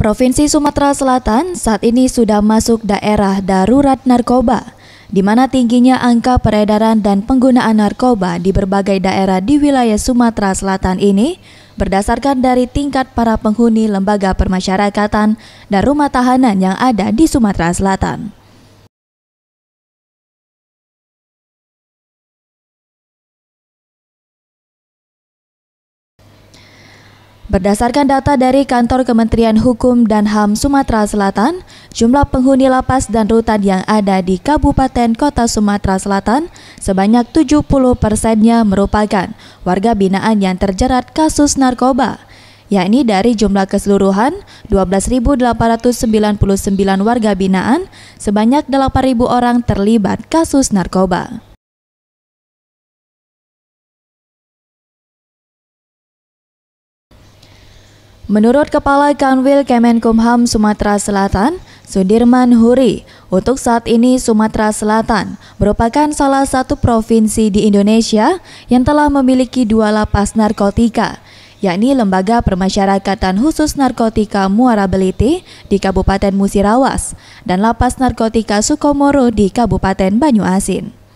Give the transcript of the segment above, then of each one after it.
Provinsi Sumatera Selatan saat ini sudah masuk daerah darurat narkoba, di mana tingginya angka peredaran dan penggunaan narkoba di berbagai daerah di wilayah Sumatera Selatan ini berdasarkan dari tingkat para penghuni lembaga permasyarakatan dan rumah tahanan yang ada di Sumatera Selatan. Berdasarkan data dari Kantor Kementerian Hukum dan HAM Sumatera Selatan, jumlah penghuni lapas dan rutan yang ada di Kabupaten Kota Sumatera Selatan sebanyak 70%-nya merupakan warga binaan yang terjerat kasus narkoba, yakni dari jumlah keseluruhan 12.899 warga binaan, sebanyak 8.000 orang terlibat kasus narkoba. Menurut Kepala Kanwil Kemenkumham Sumatera Selatan, Sudirman Huri, untuk saat ini Sumatera Selatan merupakan salah satu provinsi di Indonesia yang telah memiliki 2 lapas narkotika, yakni Lembaga Permasyarakatan Khusus Narkotika Muara Beliti di Kabupaten Musirawas dan Lapas Narkotika Sukomoro di Kabupaten Banyuasin.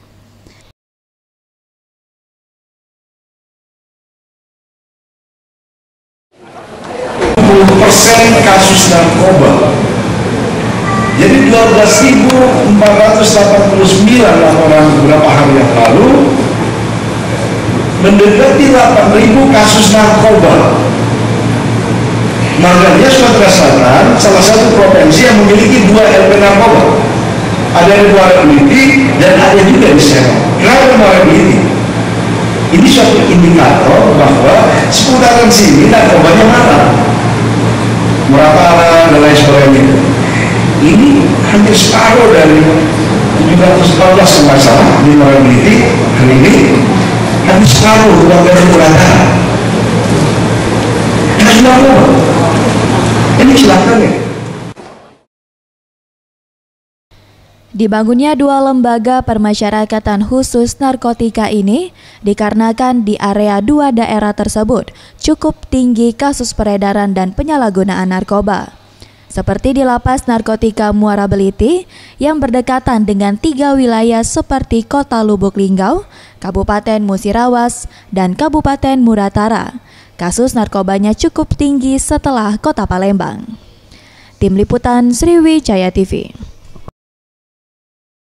Persen kasus narkoba. Jadi 12.489 laporan beberapa hari yang lalu, mendekati 8.000 kasus narkoba. Makanya Sumatera Selatan salah satu provinsi yang memiliki 2 LP narkoba. Ada di Muara Beliti dan ada juga di Serang. Kenapa Muara Beliti? Ini suatu indikator bahwa seputaran sini narkobanya mahal. Muratara dan lain sebagainya. Ini hampir separuh dari 714 kalau salah di Muara Beliti hari ini, hampir separuh dari Muratara. Ini sudah apa? Ini silakan ya. Dibangunnya 2 lembaga permasyarakatan khusus narkotika ini dikarenakan di area 2 daerah tersebut cukup tinggi kasus peredaran dan penyalahgunaan narkoba. Seperti di Lapas Narkotika Muara Beliti yang berdekatan dengan 3 wilayah seperti Kota Lubuk Linggau, Kabupaten Musirawas, dan Kabupaten Muratara. Kasus narkobanya cukup tinggi setelah Kota Palembang. Tim Liputan Sriwijaya TV.